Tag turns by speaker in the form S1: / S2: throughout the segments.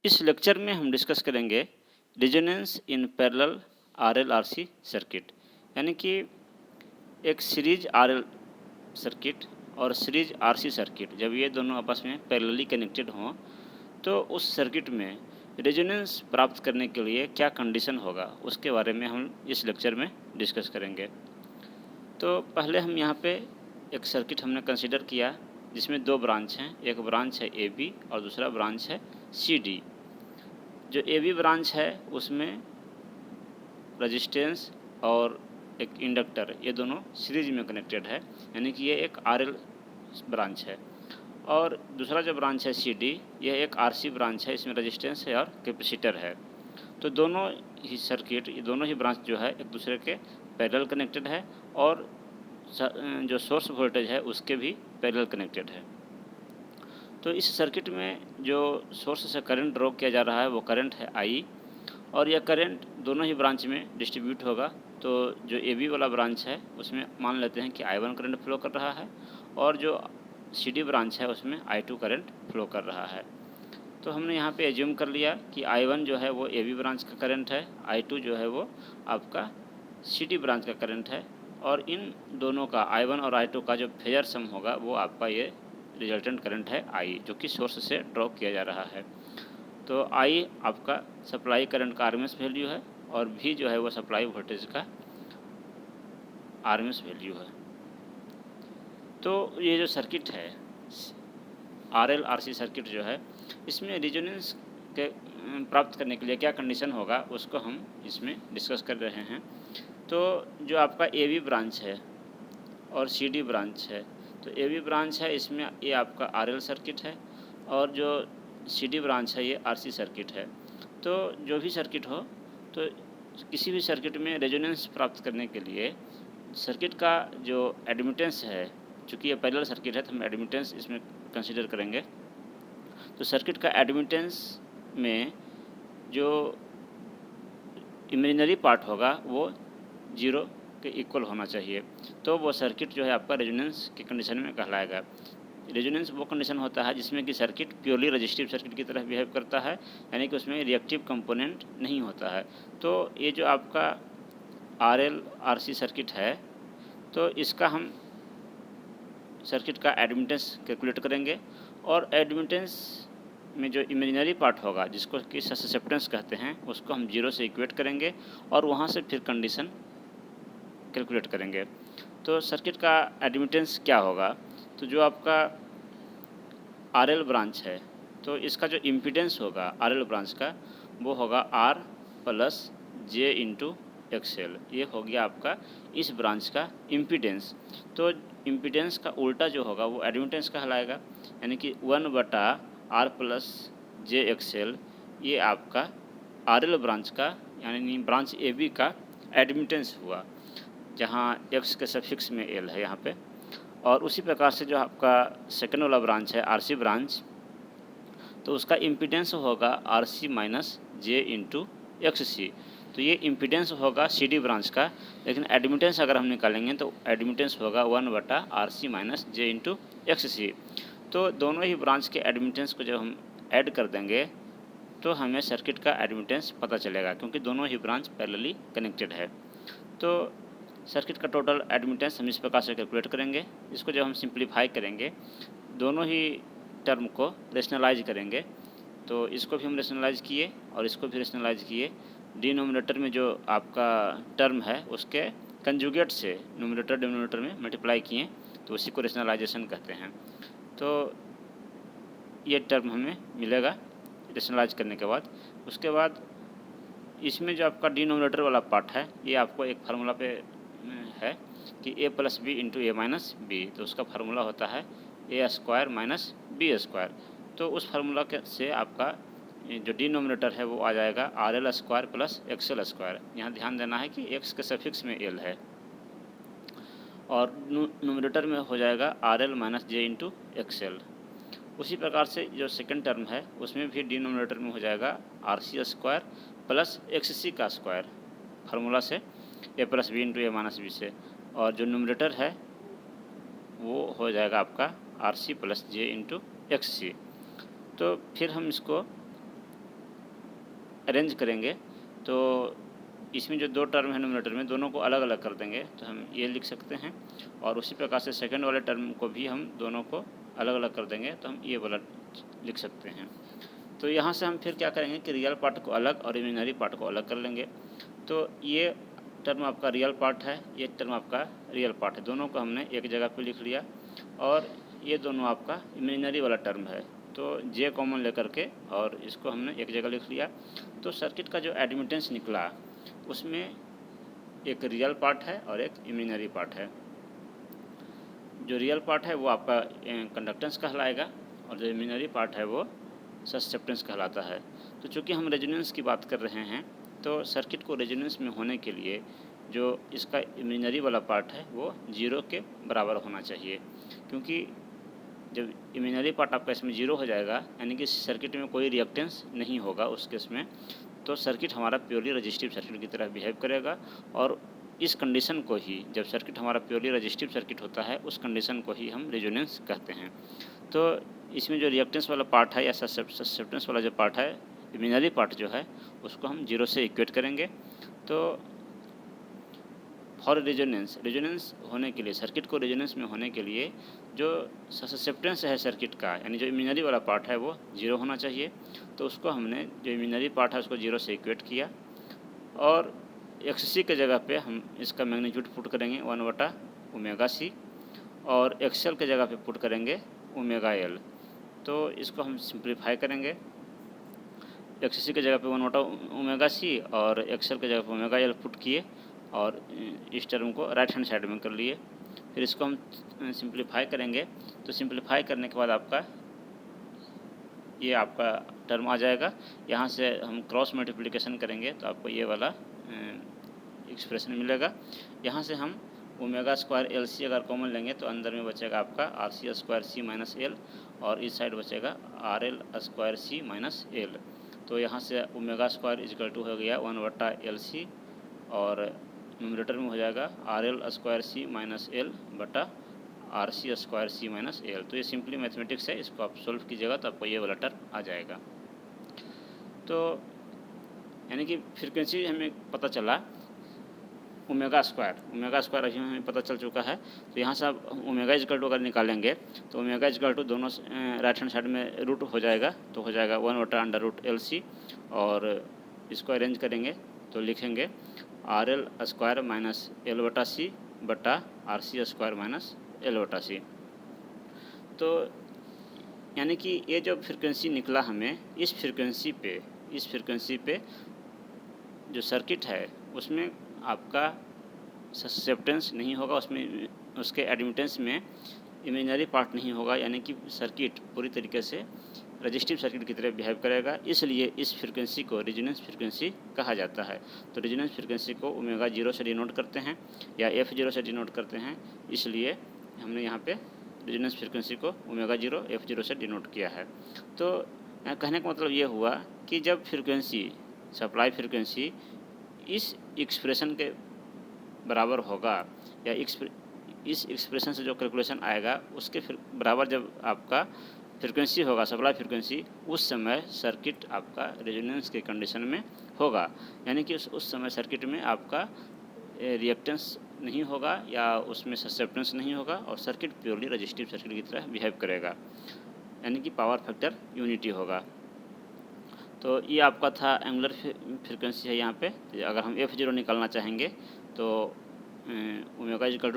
S1: इस लेक्चर में हम डिस्कस करेंगे resonance in parallel RL RC circuit, यानी कि एक सीरीज आरएल सर्किट और सीरीज आरसी सर्किट जब ये दोनों आपस में पैरेलली कनेक्टेड हों तो उस सर्किट में रेजोनेंस प्राप्त करने के लिए क्या कंडीशन होगा उसके बारे में हम इस लेक्चर में डिस्कस करेंगे। तो पहले हम यहाँ पे एक सर्किट हमने कंसीडर किया जिसमें दो ब्रांच हैं, एक ब्रांच है ए बी और दूसरा ब्रांच है सी डी। जो ए बी ब्रांच है उसमें रजिस्टेंस और एक इंडक्टर ये दोनों सीरीज में कनेक्टेड है, यानी कि ये एक आरएल ब्रांच है। और दूसरा जो ब्रांच है सी डी यह एक आरसी ब्रांच है, इसमें रजिस्टेंस है और कैपेसिटर है। तो दोनों ही सर्किट, ये दोनों ही ब्रांच जो है एक दूसरे के पैरेलल कनेक्टेड है और जो सोर्स वोल्टेज है उसके भी पैरेलल कनेक्टेड है। तो इस सर्किट में जो सोर्स से करंट ड्रॉ किया जा रहा है वो करंट है आई, और यह करंट दोनों ही ब्रांच में डिस्ट्रीब्यूट होगा। तो जो ए बी वाला ब्रांच है उसमें मान लेते हैं कि I1 करंट फ्लो कर रहा है और जो सी डी ब्रांच है उसमें I2 करंट फ्लो कर रहा है। तो हमने यहाँ पे एज्यूम कर लिया कि I1 जो है वो ए बी ब्रांच का करंट है, I2 जो है वो आपका सी डी ब्रांच का करंट है, और इन दोनों का I1 और I2 का जो फेजर सम होगा वो आपका ये रिजल्टेंट करंट है I, जो कि सोर्स से ड्रॉ किया जा रहा है। तो I आपका सप्लाई करंट का आरएमएस वैल्यू है और V जो है वो सप्लाई वोल्टेज का आरएमएस वैल्यू है। तो ये जो सर्किट है आरएल आरसी सर्किट जो है इसमें रेजोनेंस के प्राप्त करने के लिए क्या कंडीशन होगा उसको हम इसमें डिस्कस कर रहे हैं। तो जो आपका ए बी ब्रांच है और सी डी ब्रांच है, तो ए बी ब्रांच है इसमें ये आपका आरएल सर्किट है और जो सी डी ब्रांच है ये आरसी सर्किट है। तो जो भी सर्किट हो, तो किसी भी सर्किट में रेजोनेंस प्राप्त करने के लिए सर्किट का जो एडमिटेंस है, चूँकि ये पैरेलल सर्किट है तो हम एडमिटेंस इसमें कंसीडर करेंगे। तो सर्किट का एडमिटेंस में जो इमेजिनरी पार्ट होगा वो 0 के इक्वल होना चाहिए, तो वो सर्किट जो है आपका रेजोनेंस की कंडीशन में कहलाएगा। रेजोनेंस वो कंडीशन होता है जिसमें कि सर्किट प्योरली रजिस्टिव सर्किट की तरह बिहेव करता है, यानी कि उसमें रिएक्टिव कंपोनेंट नहीं होता है। तो ये जो आपका आरएल आरसी सर्किट है तो इसका हम सर्किट का एडमिटेंस कैलकुलेट करेंगे, और एडमिटेंस में जो इमेजिनरी पार्ट होगा जिसको कि ससेप्टेंस कहते हैं उसको हम 0 से इक्वेट करेंगे और वहाँ से फिर कंडीशन कैलकुलेट करेंगे। तो सर्किट का एडमिटेंस क्या होगा, तो जो आपका आरएल ब्रांच है तो इसका जो इम्पीडेंस होगा आरएल ब्रांच का वो होगा R plus J into XL. ये हो गया आपका इस ब्रांच का इम्पीडेंस। तो इम्पीडेंस का उल्टा जो होगा वो एडमिटेंस कहलाएगा, यानी कि 1/R प्लस जे एक्सएल ये आपका आरएल ब्रांच का यानी ब्रांच ए बी का एडमिटेंस हुआ, जहाँ एक्स के सफिक्स में एल है यहाँ पे। और उसी प्रकार से जो आपका सेकंड वाला ब्रांच है आरसी ब्रांच, तो उसका इम्पीडेंस होगा आरसी माइनस जे इंटू एक्स सी। तो ये इम्पीडेंस होगा सी डी ब्रांच का, लेकिन एडमिटेंस अगर हम निकालेंगे तो एडमिटेंस होगा 1/RC माइनस जे इंटू एक्स सी। तो दोनों ही ब्रांच के एडमिटेंस को जब हम ऐड कर देंगे तो हमें सर्किट का एडमिटेंस पता चलेगा, क्योंकि दोनों ही ब्रांच पैरेलली कनेक्टेड है। तो सर्किट का टोटल एडमिटेंस हम इस प्रकार से कैलकुलेट करेंगे। इसको जब हम सिंप्लीफाई करेंगे, दोनों ही टर्म को रेशनलाइज करेंगे, तो इसको भी हम रेशनलाइज किए और इसको भी रेशनलाइज किए। डिनोमिनेटर में जो आपका टर्म है उसके कंजुगेट से नोमिनेटर डिनोमिनेटर में मल्टीप्लाई किए, तो उसी को रेशनलाइजेशन कहते हैं। तो ये टर्म हमें मिलेगा रेशनलाइज करने के बाद। उसके बाद इसमें जो आपका डिनोमिनेटर वाला पार्ट है ये आपको एक फार्मूला पे है कि a plus B into A minus B, तो उसका फार्मूला होता है A square minus B square. तो उस फार्मूला से आपका जो डिनोमिनेटर है वो आ जाएगा R L square plus x L square. यहाँ ध्यान देना है कि एक्स के सफिक्स में एल है, और नोमिनेटर में हो जाएगा आर एल माइनस जे इंटू एक्स एल। उसी प्रकार से जो सेकंड टर्म है उसमें भी डिनोमिनेटर में हो जाएगा R C square plus X C का स्क्वायर, फार्मूला से A plus B into A minus B से, और जो न्यूमरेटर है वो हो जाएगा आपका R C plus J into X C. तो फिर हम इसको अरेंज करेंगे तो इसमें जो दो टर्म है न्यूमरेटर में, दोनों को अलग अलग कर देंगे तो हम ये लिख सकते हैं, और उसी प्रकार से सेकंड वाले टर्म को भी हम दोनों को अलग अलग कर देंगे तो हम ये वाला लिख सकते हैं। तो यहाँ से हम फिर क्या करेंगे कि रियल पार्ट को अलग और इमेजिनरी पार्ट को अलग कर लेंगे। तो ये टर्म आपका रियल पार्ट है, ये टर्म आपका रियल पार्ट है, दोनों को हमने एक जगह पे लिख लिया। और ये दोनों आपका इमेजिनरी वाला टर्म है, तो जे कॉमन लेकर के और इसको हमने एक जगह लिख लिया। तो सर्किट का जो एडमिटेंस निकला उसमें एक रियल पार्ट है और एक इमेजिनरी पार्ट है। जो रियल पार्ट है वो आपका कंडक्टेंस कहलाएगा और जो इमेजिनरी पार्ट है वो ससेप्टेंस कहलाता है। तो चूँकि हम रेजोनेंस की बात कर रहे हैं तो सर्किट को रेजोनेंस में होने के लिए जो इसका इमेजिनरी वाला पार्ट है वो 0 के बराबर होना चाहिए, क्योंकि जब इमेजिनरी पार्ट आपका इसमें 0 हो जाएगा यानी कि सर्किट में कोई रिएक्टेंस नहीं होगा उस केस में, तो सर्किट हमारा प्योरली रजिस्टिव सर्किट की तरह बिहेव करेगा। और इस कंडीशन को ही, जब सर्किट हमारा प्योरली रजिस्टिव सर्किट होता है, उस कंडीशन को ही हम रेजोनेंस कहते हैं। तो इसमें जो रिएक्टेंस वाला पार्ट है या ससेप्टेंस वाला जो पार्ट है, इमेजिनरी पार्ट जो है, उसको हम 0 से इक्वेट करेंगे। तो फॉर रेजोनेंस होने के लिए, सर्किट को रेजोनेंस में होने के लिए जो ससेप्टेंस है सर्किट का, यानी जो इमेजिनरी वाला पार्ट है वो 0 होना चाहिए। तो उसको हमने, जो इमेजिनरी पार्ट है उसको 0 से इक्वेट किया, और XC के जगह पे हम इसका मैग्नीट्यूड पुट करेंगे 1/ωc, और XL के जगह पे पुट करेंगे ωL। तो इसको हम सिंप्लीफाई करेंगे, XC के जगह पे 1/ωc और XL के जगह पे ωL पुट किए और इस टर्म को राइट हैंड साइड में कर लिए। फिर इसको हम सिंप्लीफाई करेंगे, तो सिंप्लीफाई करने के बाद आपका ये आपका टर्म आ जाएगा। यहाँ से हम क्रॉस मल्टीप्लिकेशन करेंगे तो आपको ये वाला एक्सप्रेशन मिलेगा। यहाँ से हम ω² LC अगर कॉमन लेंगे तो अंदर में बचेगा आपका RC² C - L, और इस साइड बचेगा RL² C - L। तो यहाँ से ω² हो गया 1/LC, और न्यूमरेटर में हो जाएगा RL² C - L बटा RC² C - L। तो ये सिंपली मैथमेटिक्स है, इसको आप सोल्व कीजिएगा तो आपको ये वाला टर्म आ जाएगा। तो यानी कि फ्रीक्वेंसी हमें पता चला ω² अभी हमें पता चल चुका है। तो यहाँ से आप ω अगर निकालेंगे तो ω दोनों राइट हैंड साइड में रूट हो जाएगा, तो हो जाएगा 1/√LC, और इसको अरेंज करेंगे तो लिखेंगे RL² L/C बटा RC² L/C। तो यानी कि ये जो फ्रीक्वेंसी निकला हमें, इस फ्रीक्वेंसी पे जो सर्किट है उसमें आपका ससेप्टेंस नहीं होगा, उसमें उसके एडमिटेंस में इमेजिनरी पार्ट नहीं होगा, यानी कि सर्किट पूरी तरीके से रजिस्टिव सर्किट की तरह बिहेव करेगा। इसलिए इस फ्रीक्वेंसी को रेजोनेंस फ्रीक्वेंसी कहा जाता है। तो रेजोनेंस फ्रीक्वेंसी को ω0 से डिनोट करते हैं या F0 से डिनोट करते हैं, इसलिए हमने यहाँ पे रेजोनेंस फ्रीक्वेंसी को ω0 F0 से डिनोट किया है। तो कहने का मतलब ये हुआ कि जब फ्रीक्वेंसी, सप्लाई फ्रीक्वेंसी इस एक्सप्रेशन के बराबर होगा, या इस एक्सप्रेशन से जो कैलकुलेशन आएगा उसके बराबर जब आपका फ्रीक्वेंसी होगा, सप्लाई फ्रीक्वेंसी, उस समय सर्किट आपका रेजोनेंस के कंडीशन में होगा। यानी कि उस समय सर्किट में आपका रिएक्टेंस नहीं होगा या उसमें ससेप्टेंस नहीं होगा, और सर्किट प्योरली रजिस्टिव सर्किट की तरह बिहेव करेगा, यानी कि पावर फैक्टर यूनिटी होगा। तो ये आपका था एंगुलर फ्रीक्वेंसी है। यहाँ पे अगर हम F0 निकालना चाहेंगे तो ω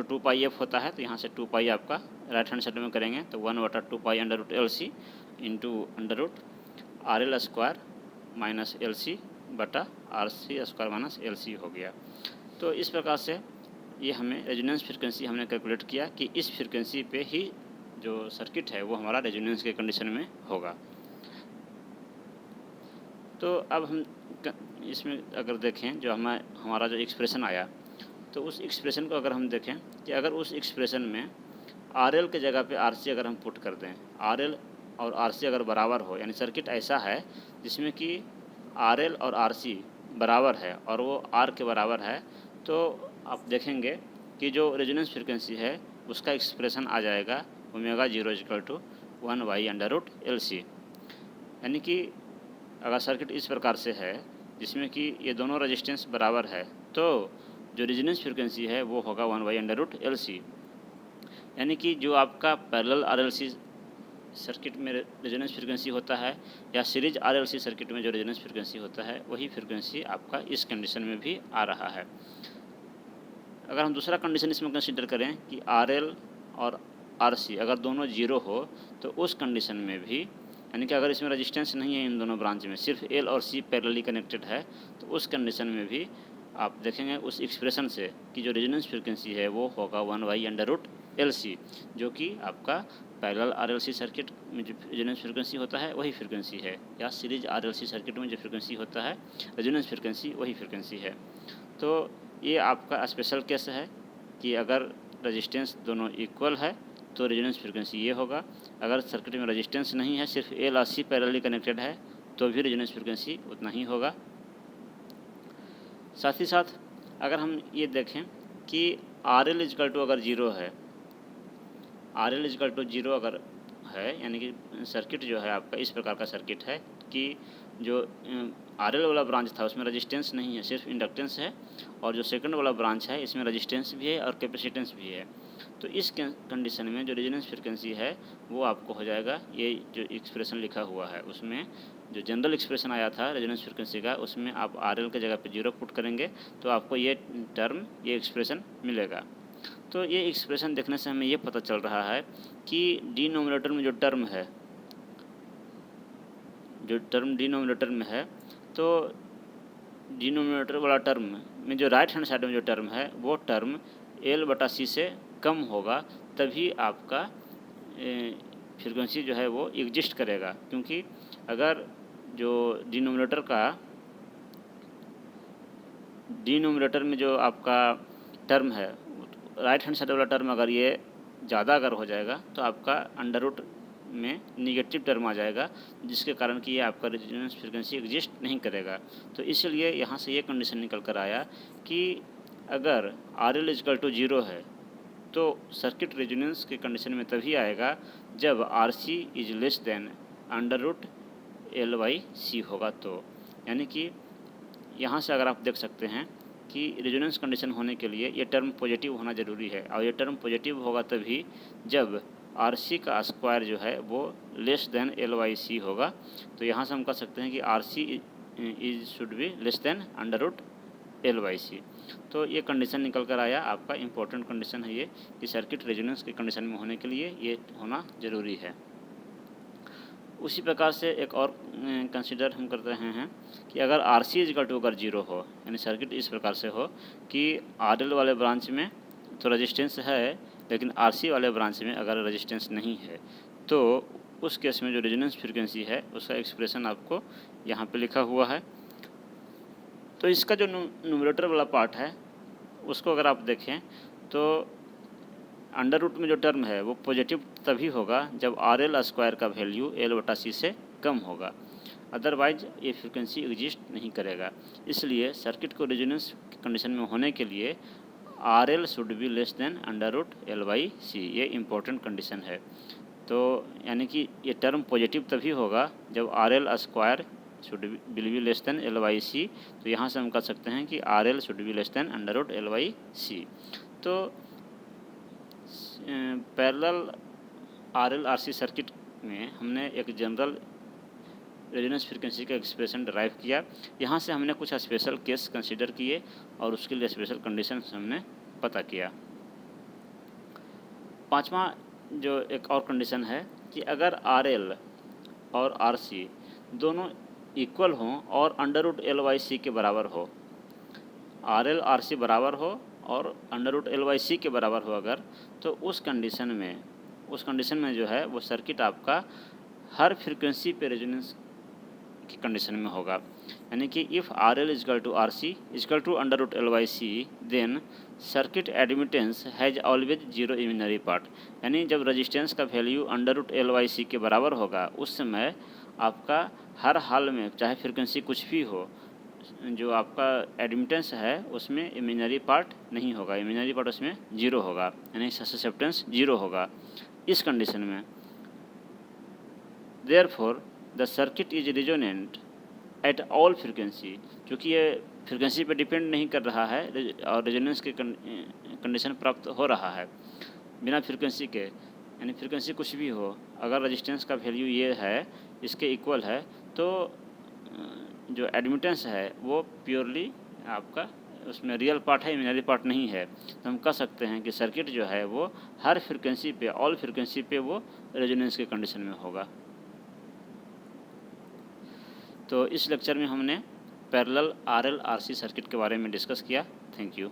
S1: 2πf होता है, तो यहाँ से 2π आपका राइट हैंड साइड में करेंगे तो 1/2π√LC इंटू √RL² LC बटा RC² LC हो गया। तो इस प्रकार से ये हमें रेजोनेंस फ्रीक्वेंसी हमने कैलकुलेट किया कि इस फ्रीक्वेंसी पे ही जो सर्किट है वो हमारा रेजोनेंस के कंडीशन में होगा। तो अब हम इसमें अगर देखें जो हमारा जो एक्सप्रेशन आया, तो उस एक्सप्रेशन को अगर हम देखें कि अगर उस एक्सप्रेशन में RL के जगह पे RC अगर हम पुट कर दें, RL और RC अगर बराबर हो, यानी सर्किट ऐसा है जिसमें कि RL और RC बराबर है और वो R के बराबर है, तो आप देखेंगे कि जो रेजोनेंस फ्रीक्वेंसी है उसका एक्सप्रेशन आ जाएगा ω0 1/√LC। यानी कि अगर सर्किट इस प्रकार से है जिसमें कि ये दोनों रेजिस्टेंस बराबर है, तो जो रेजोनेंस फ्रीक्वेंसी है वो होगा 1/√LC। यानी कि जो आपका पैरेलल RLC सर्किट में रेजोनेंस फ्रीक्वेंसी होता है या सीरीज RLC सर्किट में जो रेजोनेंस फ्रीक्वेंसी होता है, वही फ्रीक्वेंसी आपका इस कंडीशन में भी आ रहा है। अगर हम दूसरा कंडीशन इसमें कंसीडर करें कि RL और RC अगर दोनों जीरो हो, तो उस कंडीशन में भी, यानी कि अगर इसमें रेजिस्टेंस नहीं है इन दोनों ब्रांच में, सिर्फ L और C पैरेलली कनेक्टेड है, तो उस कंडीशन में भी आप देखेंगे उस एक्सप्रेशन से कि जो रेजोनेंस फ्रीक्वेंसी है वो होगा 1/√LC, जो कि आपका पैरेलल RLC सर्किट में जो रेजोनेंस फ्रीक्वेंसी होता है वही फ्रीक्वेंसी है, या सीरीज RLC सर्किट में जो फ्रीक्वेंसी होता है रेजोनेंस फ्रीक्वेंसी वही फ्रीक्वेंसी है। तो ये आपका स्पेशल केस है कि अगर रेजिस्टेंस दोनों इक्वल है तो रेजोनेंस फ्रीक्वेंसी ये होगा। अगर सर्किट में रेजिस्टेंस नहीं है, सिर्फ L और C पैरेलली कनेक्टेड है, तो भी रेजोनेंस फ्रीक्वेंसी उतना ही होगा। साथ ही साथ अगर हम ये देखें कि RL इजकल टू अगर जीरो है, RL इजकल टू जीरो अगर है, यानी कि सर्किट जो है आपका इस प्रकार का सर्किट है कि जो RL वाला ब्रांच था उसमें रेजिस्टेंस नहीं है, सिर्फ इंडक्टेंस है, और जो सेकंड वाला ब्रांच है इसमें रेजिस्टेंस भी है और कैपेसिटेंस भी है। तो इस कंडीशन में जो रेजोनेंस फ्रीक्वेंसी है वो आपको हो जाएगा, ये जो एक्सप्रेशन लिखा हुआ है उसमें जो जनरल एक्सप्रेशन आया था रेजोनेंस फ्रीक्वेंसी का, उसमें आप RL के जगह पे जीरो पुट करेंगे तो आपको ये टर्म, ये एक्सप्रेशन मिलेगा। तो ये एक्सप्रेशन देखने से हमें ये पता चल रहा है कि डिनोमिनेटर में जो टर्म है, जो टर्म डिनोमिनेटर में है, तो डिनोमिनेटर वाला टर्म में जो राइट हैंड साइड में जो टर्म है वो टर्म L/C से कम होगा, तभी आपका फ्रीक्वेंसी जो है वो एग्जिस्ट करेगा। क्योंकि अगर जो डिनोमिनेटर में जो आपका टर्म है, राइट हैंड साइड वाला टर्म अगर ये ज़्यादा अगर हो जाएगा तो आपका अंडर रूट में निगेटिव टर्म आ जाएगा, जिसके कारण कि ये आपका रेजोनेंस फ्रीक्वेंसी एग्जिस्ट नहीं करेगा। तो इसलिए यहाँ से ये कंडीशन निकल कर आया कि अगर RL इजकल टू जीरो है तो सर्किट रेजोनेंस के कंडीशन में तभी आएगा जब RC is less than under root L/C होगा। तो यानी कि यहाँ से अगर आप देख सकते हैं कि रेजोनेंस कंडीशन होने के लिए ये टर्म पॉजिटिव होना ज़रूरी है, और ये टर्म पॉजिटिव होगा तभी जब RC का स्क्वायर जो है वो लेस देन L/C होगा। तो यहाँ से हम कह सकते हैं कि RC is should be less than under root L/C। तो ये कंडीशन निकल कर आया, आपका इम्पोर्टेंट कंडीशन है ये कि सर्किट रेजोनेंस के कंडीशन में होने के लिए ये होना ज़रूरी है। उसी प्रकार से एक और कंसिडर हम कर रहे हैं कि अगर RC इजकल टू अगर जीरो हो, यानी सर्किट इस प्रकार से हो कि RL वाले ब्रांच में तो रेजिस्टेंस है, लेकिन RC वाले ब्रांच में अगर रेजिस्टेंस नहीं है, तो उस केस में जो रेजोनेंस फ्रीक्वेंसी है उसका एक्सप्रेशन आपको यहाँ पे लिखा हुआ है। तो इसका जो न्यूमरेटर वाला पार्ट है उसको अगर आप देखें तो अंडर रूट में जो टर्म है वो पॉजिटिव तभी होगा जब RL स्क्वायर का वैल्यू L/C से कम होगा, अदरवाइज ये फ्रीक्वेंसी एग्जिस्ट नहीं करेगा। इसलिए सर्किट को रेजोनेंस कंडीशन में होने के लिए RL should be less than under root L/C, ये इम्पोर्टेंट कंडीशन है। तो यानी कि ये टर्म पॉजिटिव तभी होगा जब RL square should be less then L/C। तो यहाँ से हम कह सकते हैं कि RL should be less than under root L/C। तो पैरेलल RL/RC सर्किट में हमने एक जनरल रेजोनेंस फ्रीक्वेंसी का एक्सप्रेशन ड्राइव किया। यहाँ से हमने कुछ स्पेशल केस कंसीडर किए और उसके लिए स्पेशल कंडीशंस हमने पता किया। पांचवा जो एक और कंडीशन है कि अगर RL और RC दोनों इक्वल हों और अंडर रूट L/C के बराबर हो, RL RC बराबर हो और अंडर रूट L/C के बराबर हो अगर, तो उस कंडीशन में जो है वो सर्किट आपका हर फ्रीक्वेंसी पे रेजोनेंस की कंडीशन में होगा। यानी कि if RL equal to RC equal to under root L/C then circuit admittance has always zero imaginary part. यानी जब रेजिस्टेंस का वैल्यू अंडर रूट L/C के बराबर होगा उस समय आपका हर हाल में चाहे फ्रीक्वेंसी कुछ भी हो, जो आपका एडमिटेंस है उसमें इमेजिनरी पार्ट नहीं होगा, इमेजिनरी पार्ट उसमें जीरो होगा, यानी ससेप्टेंस जीरो होगा। इस कंडीशन में therefore the circuit is resonant at all frequency, क्योंकि ये फ्रिक्वेंसी पे डिपेंड नहीं कर रहा है और रेजोनेंस के कंडीशन प्राप्त हो रहा है बिना फ्रिक्वेंसी के, यानी फ्रिक्वेंसी कुछ भी हो, अगर रेजिस्टेंस का वैल्यू ये है, इसके इक्वल है, तो जो एडमिटेंस है वो प्योरली आपका उसमें रियल पार्ट है, इमेजिनरी पार्ट नहीं है। तो हम कह सकते हैं कि सर्किट जो है वो हर फ्रिक्वेंसी पे, ऑल फ्रिक्वेंसी पे वो रेजोनेंस के कंडीशन में होगा। तो इस लेक्चर में हमने पैरेलल RL RC सर्किट के बारे में डिस्कस किया। Thank you.